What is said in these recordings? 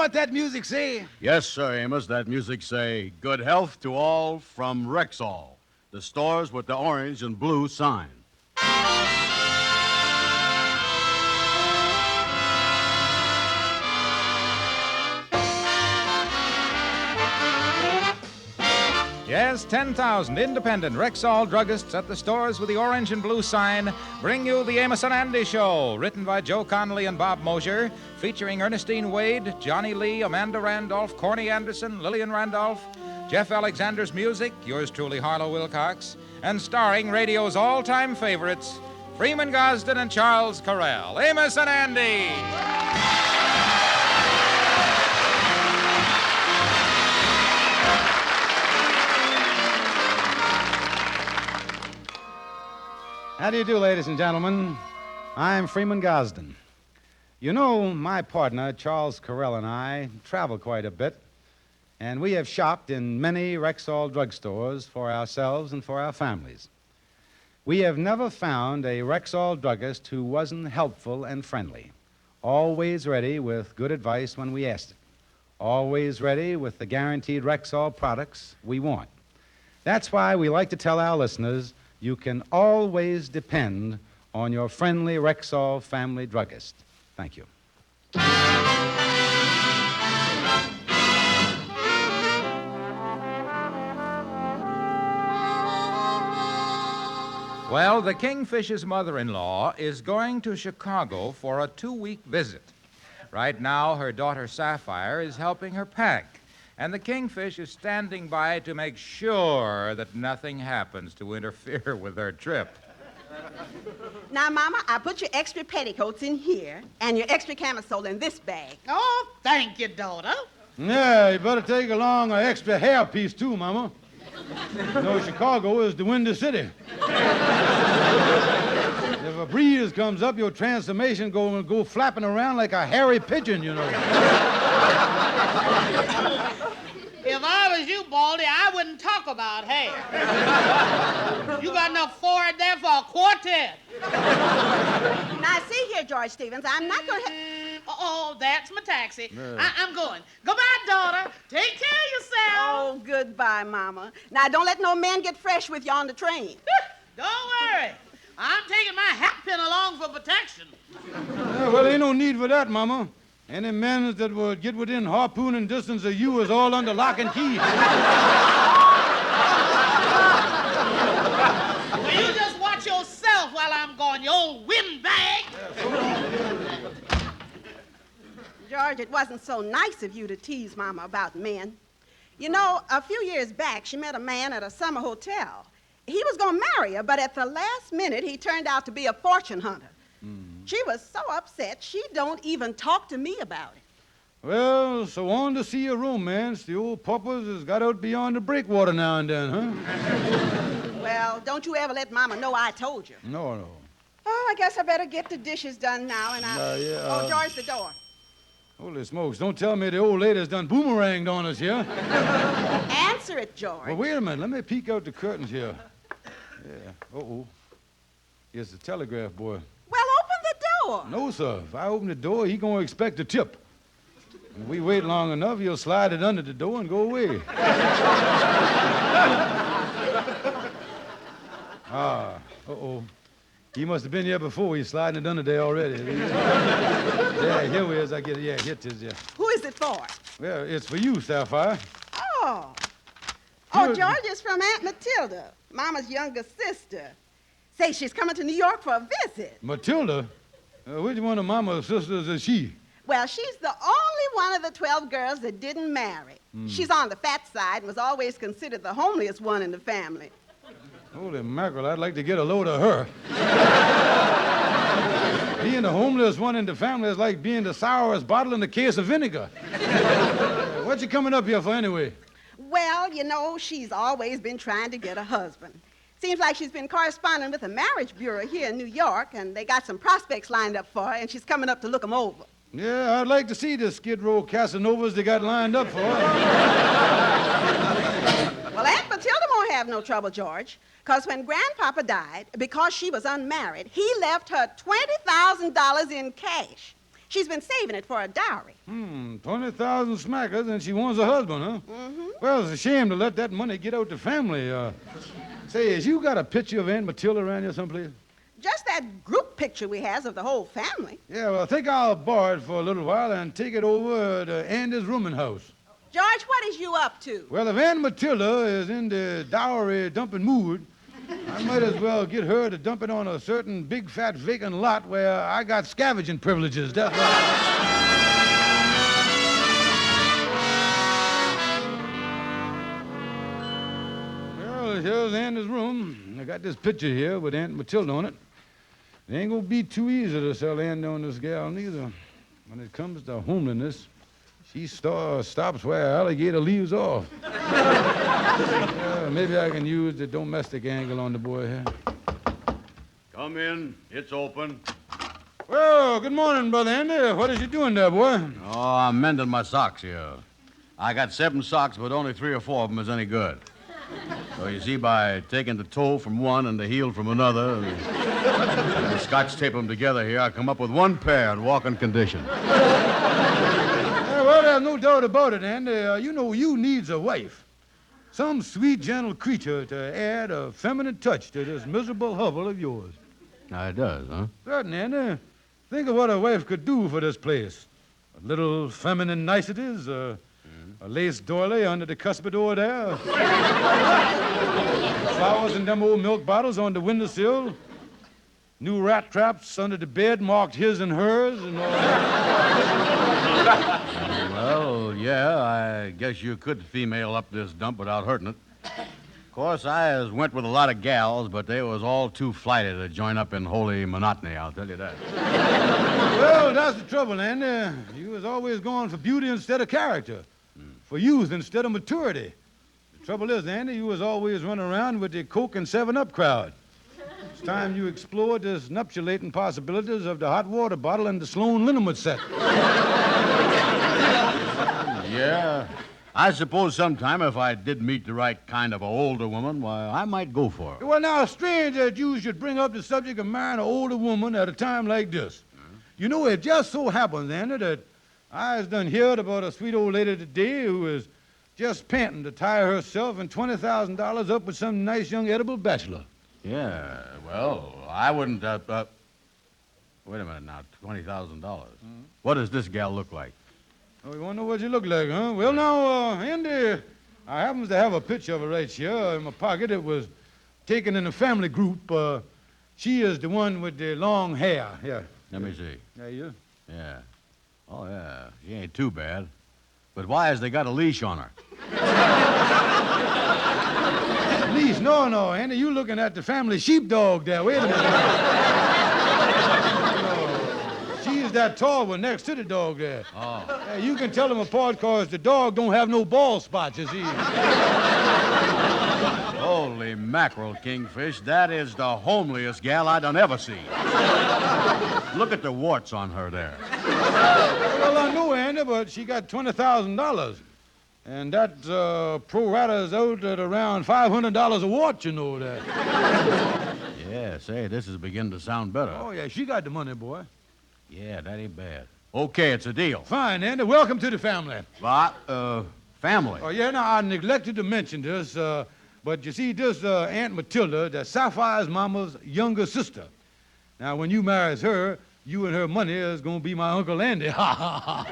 what that music say? Yes, sir, Amos. That music say, good health to all from Rexall, the stores with the orange and blue sign. Yes, 10,000 independent Rexall druggists at the stores with the orange and blue sign bring you the Amos and Andy Show, written by Joe Connolly and Bob Mosier, featuring Ernestine Wade, Johnny Lee, Amanda Randolph, Corny Anderson, Lillian Randolph, Jeff Alexander's music, yours truly, Harlow Wilcox, and starring radio's all-time favorites, Freeman Gosden and Charles Correll. Amos and Andy! How do you do, ladies and gentlemen? I'm Freeman Gosden. You know, my partner, Charles Correll, and I travel quite a bit, and we have shopped in many Rexall drugstores for ourselves and for our families. We have never found a Rexall druggist who wasn't helpful and friendly, always ready with good advice when we asked it, always ready with the guaranteed Rexall products we want. That's why we like to tell our listeners you can always depend on your friendly Rexall family druggist. Thank you. Well, the Kingfish's mother-in-law is going to Chicago for a 2-week visit. Right now, her daughter Sapphire is helping her pack, and the Kingfish is standing by to make sure that nothing happens to interfere with her trip. Now, Mama, I put your extra petticoats in here and your extra camisole in this bag. Oh, thank you, daughter. Yeah, you better take along an extra hairpiece, too, Mama. You know, Chicago is the windy city. If a breeze comes up, your transformation go flapping around like a hairy pigeon, you know. If I was you, Baldy, I wouldn't talk about hair. You got enough forehead there for a quartet. Now, see here, George Stevens, I'm not going to... Oh, that's my taxi. I'm going. Goodbye, daughter. Take care of yourself. Oh, goodbye, Mama. Now, don't let no men get fresh with you on the train. Don't worry. I'm taking my hat pin along for protection. Well, ain't no need for that, Mama. Any men that would get within harpooning distance of you is all under lock and key. Well, you just watch yourself while I'm gone, you old windbag. George, it wasn't so nice of you to tease Mama about men. You know, a few years back, she met a man at a summer hotel. He was going to marry her, but at the last minute, he turned out to be a fortune hunter. She was so upset, she don't even talk to me about it. Well, so on to see a romance. The old puppers has got out beyond the breakwater now and then, huh? Well, don't you ever let Mama know I told you. No. Oh, I guess I better get the dishes done now, and Oh, George, the door. Holy smokes, don't tell me the old lady's done boomeranged on us here. Answer it, George. Well, wait a minute. Let me peek out the curtains here. Yeah. Uh-oh. It's the telegraph boy. Well, open the door. No, sir. If I open the door, he gonna expect a tip. If we wait long enough, he'll slide it under the door and go away. Uh-oh. He must have been here before. He's sliding it under there already. Yeah, here he is. I get it. Yeah, here it is, yeah. Who is it for? Well, it's for you, Sapphire. Oh. Oh, George, it's from Aunt Matilda, Mama's younger sister. Say, she's coming to New York for a visit. Matilda? Which one of Mama's sisters is she? Well, she's the only one of the 12 girls that didn't marry. She's on the fat side and was always considered the homeliest one in the family. Holy mackerel, I'd like to get a load of her. Being the homeliest one in the family is like being the sourest bottle in a case of vinegar. What you coming up here for anyway? Well, you know, she's always been trying to get a husband. Seems like she's been corresponding with the marriage bureau here in New York, and they got some prospects lined up for her, and she's coming up to look them over. Yeah, I'd like to see the Skid Row Casanovas they got lined up for her. Well, Aunt Matilda won't have no trouble, George, because when Grandpapa died, because she was unmarried, he left her $20,000 in cash. She's been saving it for a dowry. 20,000 smackers, and she wants a husband, huh? Mm-hmm. Well, it's a shame to let that money get out the family. Say, has you got a picture of Aunt Matilda around here someplace? Just that group picture we has of the whole family. Yeah, well, I think I'll borrow it for a little while and take it over to Andy's rooming house. George, what is you up to? Well, if Aunt Matilda is in the dowry dumping mood, I might as well get her to dump it on a certain big, fat, vacant lot where I got scavenging privileges. That's right. Well, here's Andy's room. I got this picture here with Aunt Matilda on it. It ain't gonna be too easy to sell Andy on this gal, neither. When it comes to homeliness, she stops where alligator leaves off. Maybe I can use the domestic angle on the boy here. Come in. It's open. Well, good morning, Brother Andy. What is you doing there, boy? Oh, I'm mending my socks here. I got 7 socks, but only 3 or 4 of them is any good. So you see, by taking the toe from one and the heel from another, and scotch tape them together here, I come up with 1 pair in walking condition. Well, there's no doubt about it, Andy. You know you needs a wife. Some sweet, gentle creature to add a feminine touch to this miserable hovel of yours. Now, it does, huh? Certain, Andy. Think of what a wife could do for this place. A little feminine niceties, a lace doily under the cuspidor there. Flowers in them old milk bottles on the windowsill. New rat traps under the bed marked his and hers and all that. Well, yeah, I guess you could female up this dump without hurting it. Of course, I went with a lot of gals, but they was all too flighty to join up in holy monotony, I'll tell you that. Well, that's the trouble, Andy. You was always going for beauty instead of character. For youth instead of maturity. The trouble is, Andy, you was always running around with the Coke and 7-Up crowd. It's time you explored the nuptialating possibilities of the hot water bottle and the Sloan liniment set. Yeah. I suppose sometime if I did meet the right kind of a older woman, why, I might go for her. Well, now, strange that you should bring up the subject of marrying an older woman at a time like this. You know, it just so happens, Andy, that I has done heard about a sweet old lady today who is just panting to tie herself and $20,000 up with some nice young edible bachelor. Yeah, well, I wouldn't, wait a minute now, $20,000. What does this gal look like? Oh, you want to know what you look like, huh? Well, now, Andy, I happens to have a picture of her right here in my pocket. It was taken in a family group. She is the one with the long hair. Yeah. Let me see. There you. Yeah. Oh, yeah. She ain't too bad. But why has they got a leash on her? Leash? No, Andy. You looking at the family sheepdog there. Wait a minute. She's that tall one next to the dog there. Oh. You can tell them apart because the dog don't have no bald spots, you see. Holy mackerel, Kingfish. That is the homeliest gal I done ever seen. Look at the warts on her there. Well, I know, Andy, but she got $20,000. And that pro rata's out at around $500 a watch, you know that. Yeah, say, this is beginning to sound better. Oh, yeah, she got the money, boy. Yeah, that ain't bad. Okay, it's a deal. Fine, Andy. Welcome to the family. What? Family? Oh, yeah, now, I neglected to mention this, but you see, this Aunt Matilda, that's Sapphire's mama's younger sister. Now, when you marries her, you and her money is going to be my Uncle Andy. Ha, ha, ha.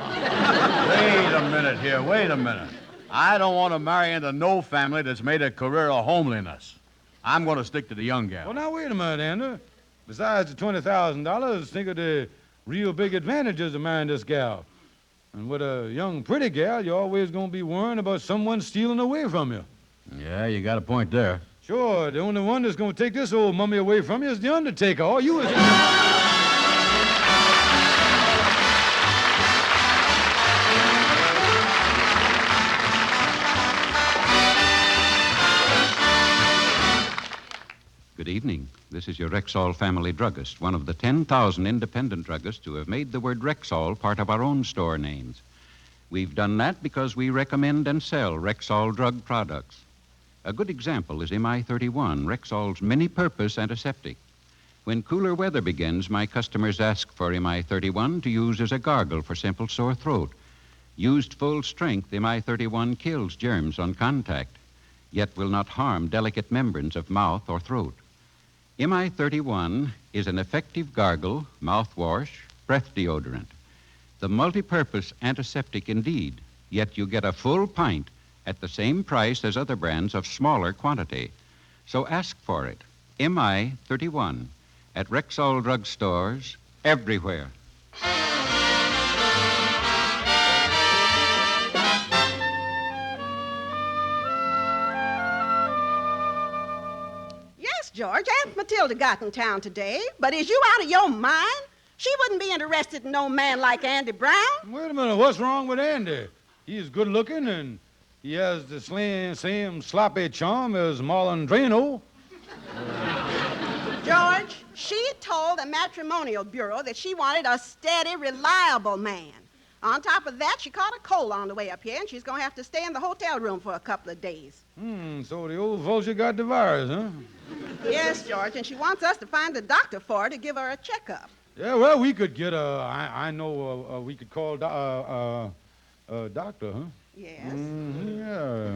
Wait a minute here. Wait a minute. I don't want to marry into no family that's made a career of homeliness. I'm going to stick to the young gal. Well, now, wait a minute, Andy. Besides the $20,000, think of the real big advantages of marrying this gal. And with a young, pretty gal, you're always going to be worrying about someone stealing away from you. Yeah, you got a point there. Sure, the only one that's going to take this old mummy away from you is the undertaker. All you is... Good evening. This is your Rexall family druggist, one of the 10,000 independent druggists who have made the word Rexall part of our own store names. We've done that because we recommend and sell Rexall drug products. A good example is MI-31, Rexall's many-purpose antiseptic. When cooler weather begins, my customers ask for MI-31 to use as a gargle for simple sore throat. Used full strength, MI-31 kills germs on contact, yet will not harm delicate membranes of mouth or throat. MI-31 is an effective gargle, mouthwash, breath deodorant. The multi-purpose antiseptic indeed, yet you get a full pint at the same price as other brands of smaller quantity. So ask for it. MI-31 at Rexall drugstores everywhere. Yes, George, Aunt Matilda got in town today, but is you out of your mind? She wouldn't be interested in no man like Andy Brown. Wait a minute, what's wrong with Andy? He's good looking and he has the same sloppy charm as Marlon Drano. George, she told the matrimonial bureau that she wanted a steady, reliable man. On top of that, she caught a cold on the way up here, and she's going to have to stay in the hotel room for a couple of days. So the old vulture got the virus, huh? Yes, George, and she wants us to find a doctor for her to give her a checkup. Yeah, well, we could get I know we could call a doctor, huh? Yes. Yeah.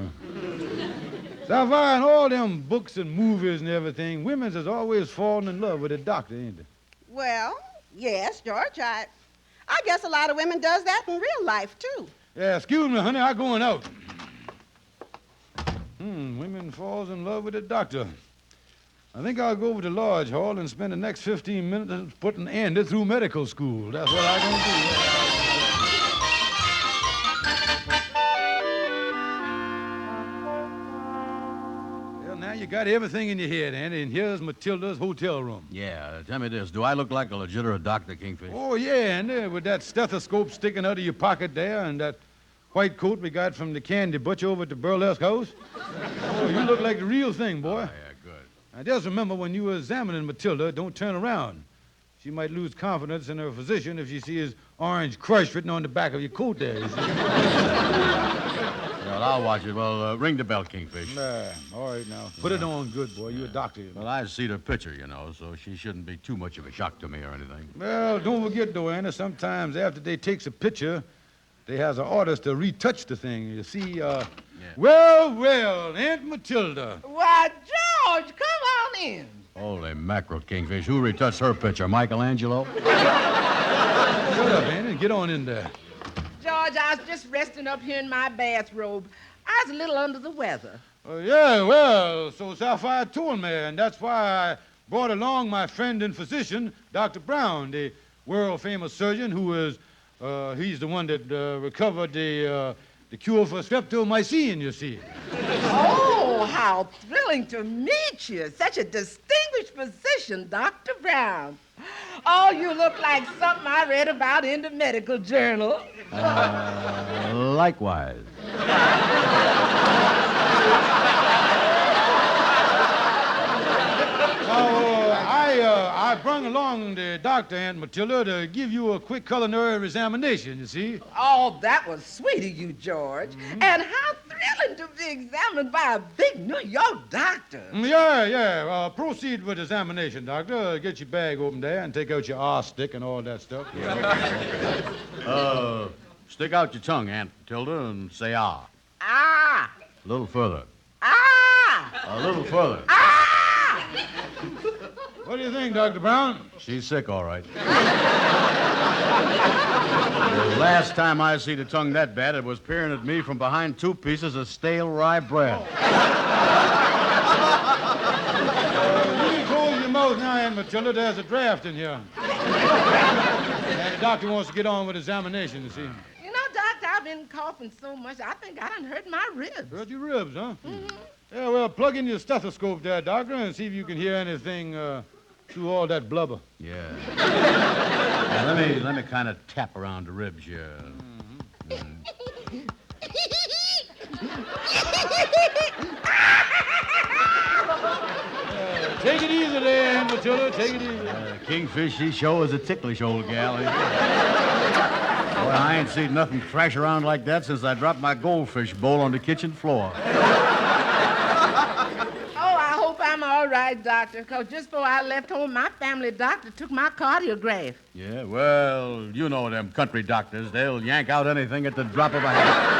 So I find all them books and movies and everything, women's is always falling in love with a doctor, ain't they? Well, yes, George, I guess a lot of women does that in real life, too. Yeah, excuse me, honey, I'm going out. Women falls in love with a doctor. I think I'll go over to Lodge Hall and spend the next 15 minutes putting Andy through medical school. That's what I'm going to do. Well, now you got everything in your head, Andy, and here's Matilda's hotel room. Yeah, tell me this. Do I look like a legitimate doctor, Kingfish? Oh, yeah, Andy, with that stethoscope sticking out of your pocket there and that white coat we got from the candy butcher over at the burlesque house. Oh, you look like the real thing, boy. Oh, yeah, good. Now, just remember, when you were examining Matilda, don't turn around. She might lose confidence in her physician if she sees Orange Crush written on the back of your coat there, you see. Well, I'll watch it. Well, ring the bell, Kingfish. All right, now. Put it on good, boy. You're a doctor. Well, I see the picture, so she shouldn't be too much of a shock to me or anything. Well, don't forget, though, Anna, sometimes after they takes a picture, they has an orders to retouch the thing. You see, Well, Aunt Matilda. Why, George, come on in. Holy mackerel, Kingfish. Who retouched her picture? Michelangelo? Shut up, Annie, and get on in there. George, I was just resting up here in my bathrobe. I was a little under the weather. Yeah, well, so Sapphire told me, and that's why I brought along my friend and physician, Dr. Brown, the world-famous surgeon who is, he's the one that recovered the cure for streptomycin, you see. Oh, how thrilling to meet you. Such a distinguished physician, Dr. Brown. Oh, you look like something I read about in the medical journal. Likewise. I brung along the doctor, Aunt Matilda, to give you a quick culinary examination, you see. Oh, that was sweet of you, George. And how thrilling to be examined by a big New York doctor. Yeah. Proceed with examination, doctor. Get your bag open there and take out your R-stick and all that stuff. Stick out your tongue, Aunt Matilda, and say ah. Ah! A little further. Ah! A little further. Ah! What do you think, Dr. Brown? She's sick, all right. The last time I see the tongue that bad, it was peering at me from behind 2 pieces of stale rye bread. You close your mouth now, Aunt Matilda. There's a draft in here. And the doctor wants to get on with examination, you see. You know, Doctor, I've been coughing so much, I think I done hurt my ribs. Hurt your ribs, huh? Yeah, well, plug in your stethoscope there, doctor, and see if you can hear anything through all that blubber. Yeah. Now, let me kind of tap around the ribs here. Take it easy there, Aunt Matilda. Take it easy. Kingfish, she sure is a ticklish old gal. Boy, I ain't seen nothing thrash around like that since I dropped my goldfish bowl on the kitchen floor. Oh, I hope I'm all all right, doctor, because just before I left home, my family doctor took my cardiograph. Yeah, well, you know them country doctors. They'll yank out anything at the drop of a hat.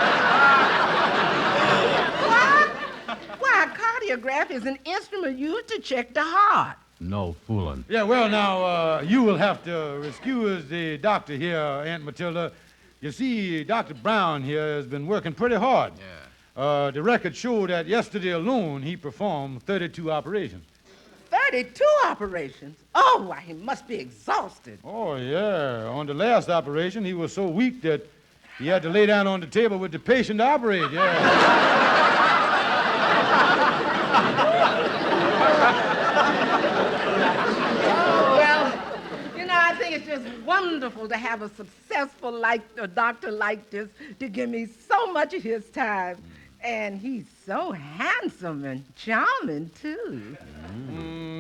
Why, a cardiograph is an instrument used to check the heart. No fooling. Yeah, well, now, you will have to excuse the doctor here, Aunt Matilda. You see, Dr. Brown here has been working pretty hard. Yeah. The records show that yesterday alone he performed 32 operations. 32 operations? Oh, why, he must be exhausted. Oh, yeah. On the last operation, he was so weak that he had to lay down on the table with the patient to operate, yeah. I think it's just wonderful to have a successful doctor like this to give me so much of his time. And he's so handsome and charming, too.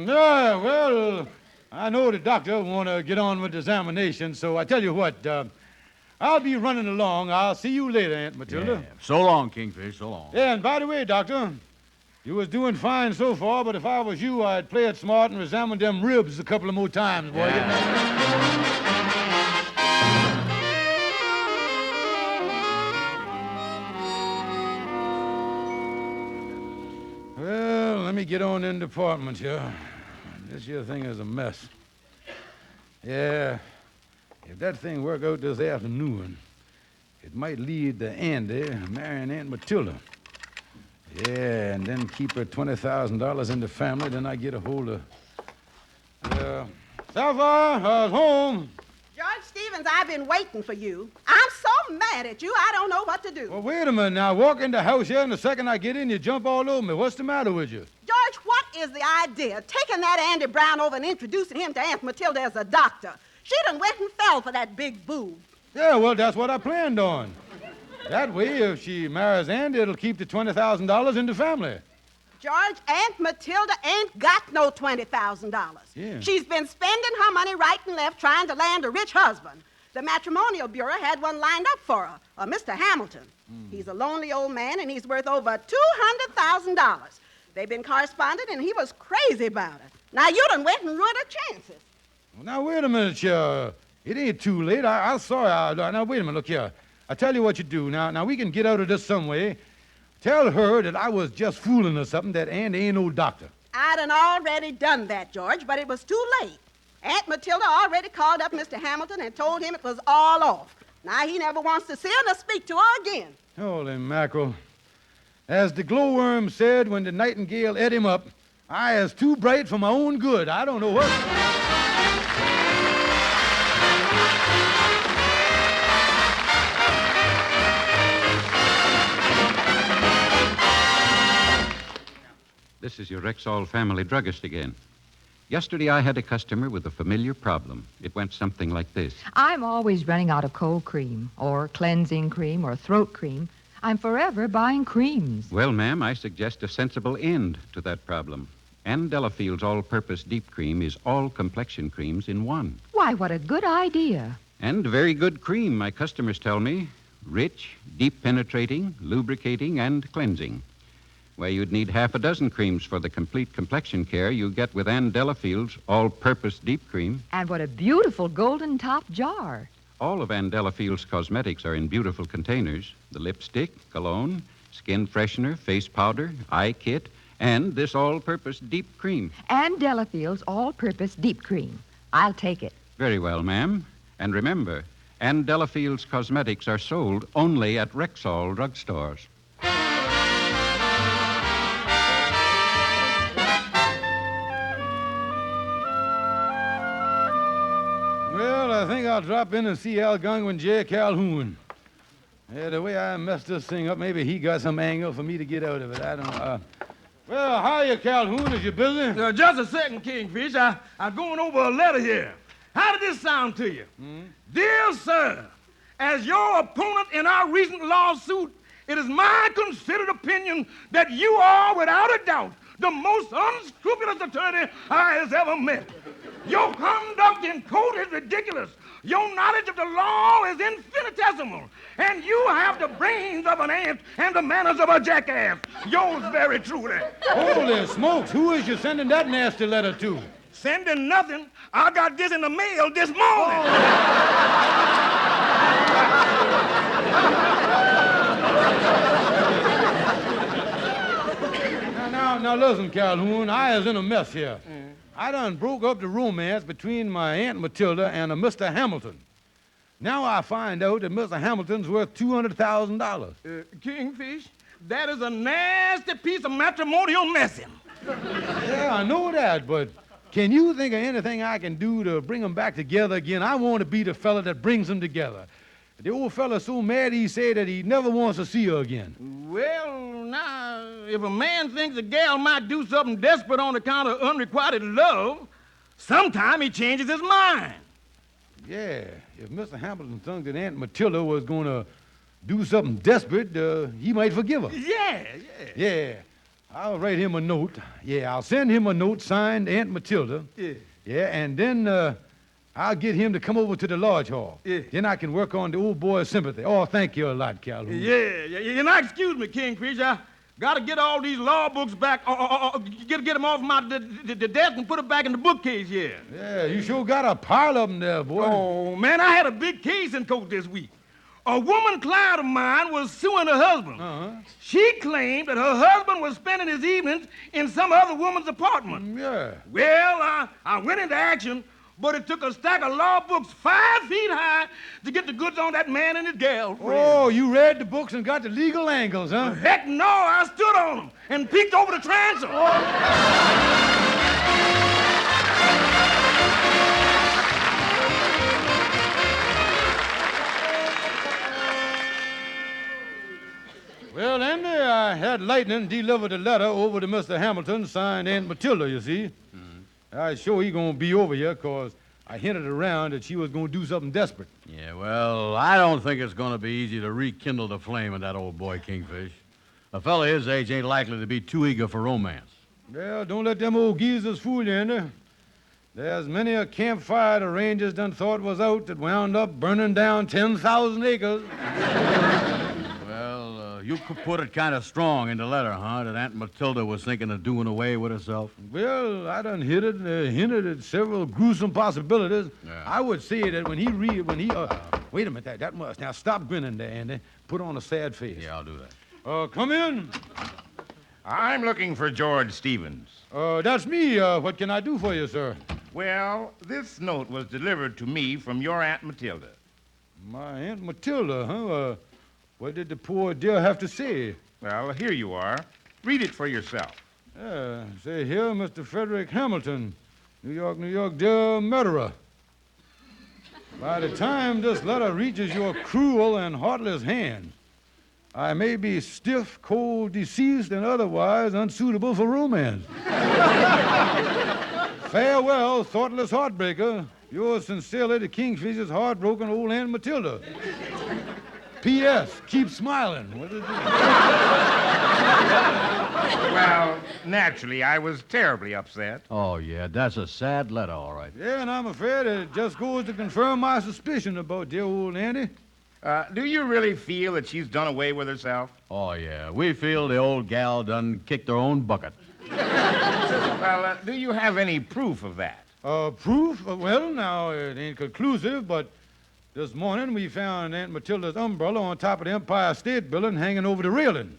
Yeah, well, I know the doctor want to get on with the examination, so I tell you what, I'll be running along. I'll see you later, Aunt Matilda. Yeah. So long, Kingfish, so long. Yeah, and by the way, Doctor, you was doing fine so far, but if I was you, I'd play it smart and examine them ribs a couple of more times, boy. Well, let me get on in the apartment here. This here thing is a mess. Yeah, if that thing work out this afternoon, it might lead to Andy marrying Aunt Matilda. Yeah, and then keep her $20,000 in the family, then I get a hold of... Sapphire, I was home. George Stevens, I've been waiting for you. I'm so mad at you, I don't know what to do. Well, wait a minute now. Walk in the house here, and the second I get in, you jump all over me. What's the matter with you? George, what is the idea? Taking that Andy Brown over and introducing him to Aunt Matilda as a doctor. She done went and fell for that big boob. Yeah, well, that's what I planned on. That way, if she marries Andy, it'll keep the $20,000 in the family. George, Aunt Matilda ain't got no $20,000. Yeah. She's been spending her money right and left trying to land a rich husband. The matrimonial bureau had one lined up for her, a Mr. Hamilton. He's a lonely old man, and he's worth over $200,000. They've been corresponding, and he was crazy about it. Now, you done went and ruined her chances. Well, now, wait a minute, it ain't too late. I saw her. Now, wait a minute, look here. I tell you what you do. Now, we can get out of this some way. Tell her that I was just fooling or something, that Andy ain't no doctor. I done already done that, George, but it was too late. Aunt Matilda already called up Mr. Hamilton and told him it was all off. Now he never wants to see her nor speak to her again. Holy mackerel. As the glowworm said when the nightingale ate him up, I is too bright for my own good. I don't know what... This is your Rexall family druggist again. Yesterday, I had a customer with a familiar problem. It went something like this. I'm always running out of cold cream or cleansing cream or throat cream. I'm forever buying creams. Well, ma'am, I suggest a sensible end to that problem. Ann Delafield's all-purpose deep cream is all complexion creams in one. Why, what a good idea. And very good cream, my customers tell me. Rich, deep penetrating, lubricating, and cleansing. Where you'd need half a dozen creams for the complete complexion care you get with Ann Delafield's all-purpose deep cream. And what a beautiful golden top jar. All of Ann Delafield's cosmetics are in beautiful containers. The lipstick, cologne, skin freshener, face powder, eye kit, and this all-purpose deep cream. Ann Delafield's all-purpose deep cream. I'll take it. Very well, ma'am. And remember, Ann Delafield's cosmetics are sold only at Rexall drugstores. Well, I think I'll drop in and see Algonquin J. Calhoun. Yeah, the way I messed this thing up, maybe he got some angle for me to get out of it. I don't know. Well, hiya, Calhoun. Is you busy? Just a second, Kingfish. I'm going over a letter here. How did this sound to you? Dear sir, as your opponent in our recent lawsuit, it is my considered opinion that you are, without a doubt, the most unscrupulous attorney I has ever met. Your conduct in court is ridiculous. Your knowledge of the law is infinitesimal, and you have the brains of an ant and the manners of a jackass. Yours very truly. Holy smokes, who is you sending that nasty letter to? Sending nothing. I got this in the mail this morning. Now, listen, Calhoun, I is in a mess here. I done broke up the romance between my Aunt Matilda and a Mr. Hamilton. Now I find out that Mr. Hamilton's worth $200,000. Kingfish, that is a nasty piece of matrimonial messing. Yeah, I know that, but can you think of anything I can do to bring them back together again? I want to be the fella that brings them together. The old fella's so mad he said that he never wants to see her again. Well, now, if a man thinks a gal might do something desperate on account of unrequited love, sometime he changes his mind. Yeah, if Mr. Hamilton thinks that Aunt Matilda was going to do something desperate, he might forgive her. Yeah. Yeah, I'll write him a note. Yeah, I'll send him a note signed Aunt Matilda. Yeah, and then I'll get him to come over to the lodge hall. Then I can work on the old boy's sympathy. Oh, thank you a lot, Calhoun. Yeah. Now, excuse me, Kingfish. I got to get all these law books back. Get them off my the desk and put them back in the bookcase here. Yeah, you sure got a pile of them there, boy. Oh, man, I had a big case in court this week. A woman client of mine was suing her husband. She claimed that her husband was spending his evenings in some other woman's apartment. Yeah. Well, I went into action, but it took a stack of law books 5 feet high to get the goods on that man and his girlfriend. Oh, you read the books and got the legal angles, huh? Heck no, I stood on them and peeked over the transom. Well, Andy, I had Lightning deliver the letter over to Mr. Hamilton, signed Aunt Matilda, you see. I sure he gonna be over here, 'cause I hinted around that she was gonna do something desperate. Yeah, well, I don't think it's going to be easy to rekindle the flame in that old boy, Kingfish. A fella his age ain't likely to be too eager for romance. Well, don't let them old geezers fool you, Andy. There's many a campfire the Rangers done thought was out that wound up burning down 10,000 acres. Well, you could put it kind of strong in the letter, huh, that Aunt Matilda was thinking of doing away with herself? Well, I done hinted at several gruesome possibilities. Yeah. I would say that when he wait a minute, that must, now stop grinning there, Andy. Put on a sad face. Yeah, I'll do that. Come in. I'm looking for George Stevens. That's me. What can I do for you, sir? Well, this note was delivered to me from your Aunt Matilda. My Aunt Matilda, huh? What did the poor dear have to say? Well, here you are. Read it for yourself. Say here, Mr. Frederick Hamilton, New York, dear murderer. By the time this letter reaches your cruel and heartless hands, I may be stiff, cold, deceased, and otherwise unsuitable for romance. Farewell, thoughtless heartbreaker. Yours sincerely, the Kingfisher's heartbroken old Aunt Matilda. P.S. Keep smiling. What is it? Well, naturally, I was terribly upset. Oh, yeah, that's a sad letter, all right. Yeah, and I'm afraid it just goes to confirm my suspicion about dear old Andy. Do you really feel that she's done away with herself? Oh, yeah, we feel the old gal done kicked her own bucket. Well, do you have any proof of that? Proof? Well, now, it ain't conclusive, but this morning we found Aunt Matilda's umbrella on top of the Empire State Building hanging over the railing.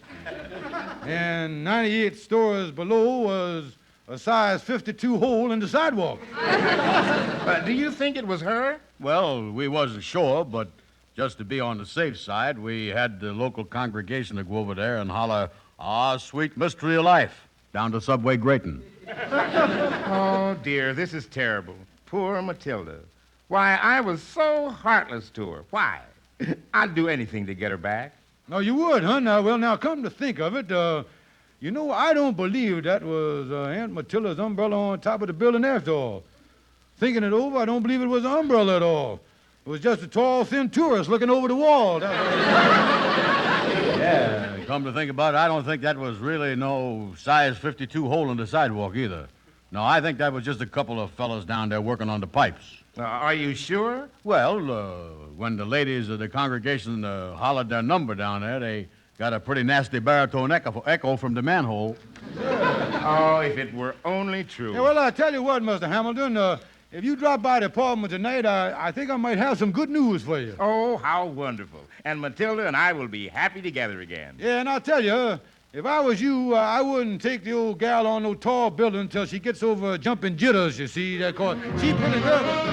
And 98 stories below was a size 52 hole in the sidewalk. Do you think it was her? Well, we wasn't sure, but just to be on the safe side, we had the local congregation to go over there and holler, "Ah, sweet mystery of life," down to Subway Graton. Oh, dear, this is terrible. Poor Matilda. Why, I was so heartless to her. Why? I'd do anything to get her back. No, you would, huh? Now, come to think of it, I don't believe that was Aunt Matilda's umbrella on top of the building after all. Thinking it over, I don't believe it was an umbrella at all. It was just a tall, thin tourist looking over the wall. Yeah, come to think about it, I don't think that was really no size 52 hole in the sidewalk either. No, I think that was just a couple of fellas down there working on the pipes. Are you sure? Well, when the ladies of the congregation hollered their number down there, they got a pretty nasty baritone echo from the manhole. Oh, if it were only true. Yeah, well, I tell you what, Mr. Hamilton, if you drop by the apartment tonight, I think I might have some good news for you. Oh, how wonderful. And Matilda and I will be happy together again. Yeah, and I'll tell you, if I was you, I wouldn't take the old gal on no tall building until she gets over jumping jitters, you see. Because she's pretty nervous.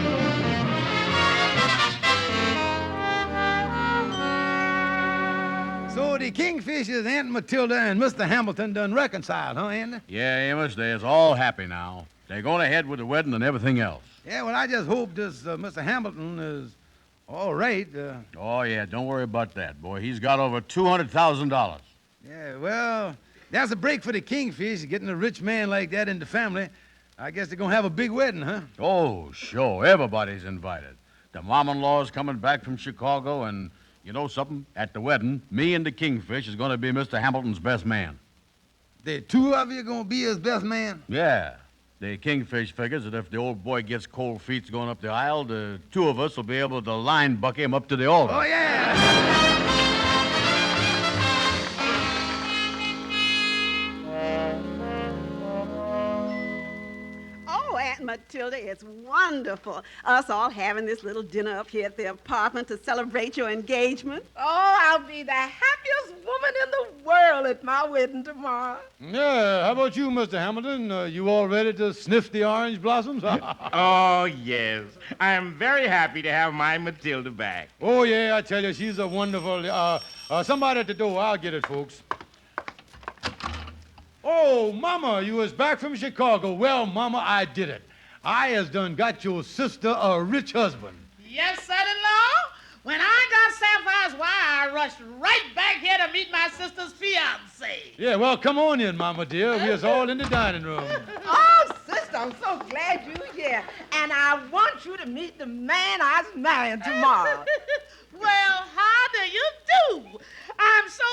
So the Kingfishers, Aunt Matilda, and Mr. Hamilton done reconciled, huh, Andy? Yeah, Amos, they're all happy now. They're going ahead with the wedding and everything else. Yeah, well, I just hope this Mr. Hamilton is all right. Oh, yeah, don't worry about that, boy. He's got over $200,000. Yeah, well, that's a break for the Kingfish, getting a rich man like that in the family. I guess they're going to have a big wedding, huh? Oh, sure. Everybody's invited. The mom-in-law's coming back from Chicago, and you know something? At the wedding, me and the Kingfish is going to be Mr. Hamilton's best man. The two of you going to be his best man? Yeah. The Kingfish figures that if the old boy gets cold feet going up the aisle, the two of us will be able to line buck him up to the altar. Oh, yeah! Oh, Aunt Matilda, it's wonderful. Us all having this little dinner up here at the apartment to celebrate your engagement. Oh, I'll be the happiest woman in the world at my wedding tomorrow. Yeah, how about you, Mr. Hamilton? You all ready to sniff the orange blossoms? Oh, yes. I am very happy to have my Matilda back. Oh, yeah, I tell you, she's a wonderful... somebody at the door. I'll get it, folks. Oh, Mama, you was back from Chicago. Well, Mama, I did it. I has done got your sister a rich husband. Yes, son-in-law. When I got Sapphire's wire, I rushed right back here to meet my sister's fiancé. Yeah, well, come on in, Mama, dear. We is all in the dining room. Oh, sister, I'm so glad you're here. And I want you to meet the man I was marrying tomorrow. Well, how do you do? I'm so...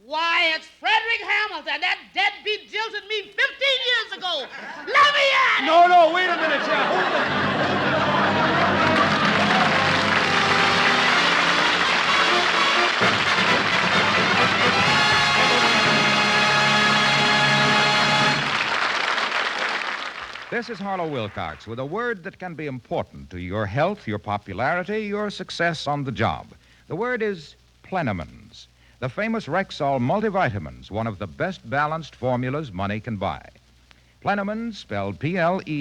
Why, it's Frederick Hamilton. That deadbeat jilted me 15 years ago. Let me at it! No, wait a minute, child. Hold it. This is Harlow Wilcox with a word that can be important to your health, your popularity, your success on the job. The word is Plenamins, the famous Rexall multivitamins, one of the best balanced formulas money can buy. Plenamins, spelled Plenamins,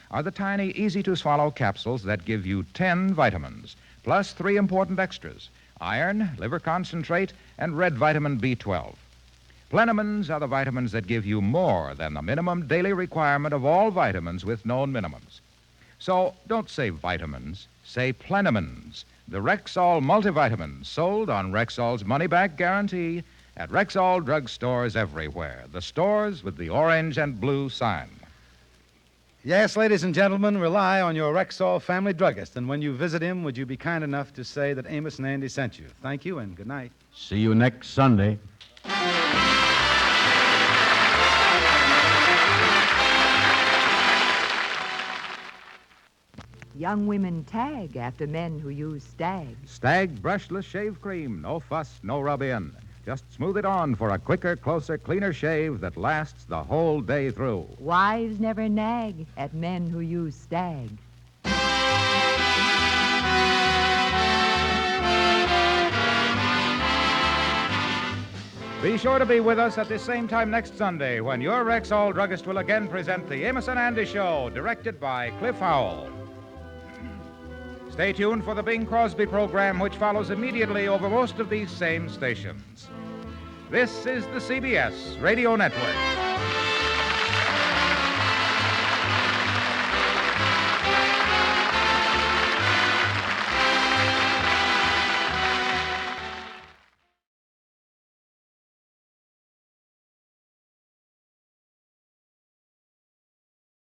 are the tiny, easy-to-swallow capsules that give you 10 vitamins, plus 3 important extras, iron, liver concentrate, and red vitamin B12. Plenamins are the vitamins that give you more than the minimum daily requirement of all vitamins with known minimums. So don't say vitamins, say Plenamins, the Rexall multivitamins sold on Rexall's money-back guarantee at Rexall drugstores everywhere, the stores with the orange and blue sign. Yes, ladies and gentlemen, rely on your Rexall family druggist. And when you visit him, would you be kind enough to say that Amos and Andy sent you? Thank you and good night. See you next Sunday. Young women tag after men who use Stag. Stag brushless shave cream, no fuss, no rub-in. Just smooth it on for a quicker, closer, cleaner shave that lasts the whole day through. Wives never nag at men who use Stag. Be sure to be with us at the same time next Sunday when your Rexall druggist will again present the Amos and Andy Show, directed by Cliff Howell. Stay tuned for the Bing Crosby program, which follows immediately over most of these same stations. This is the CBS Radio Network.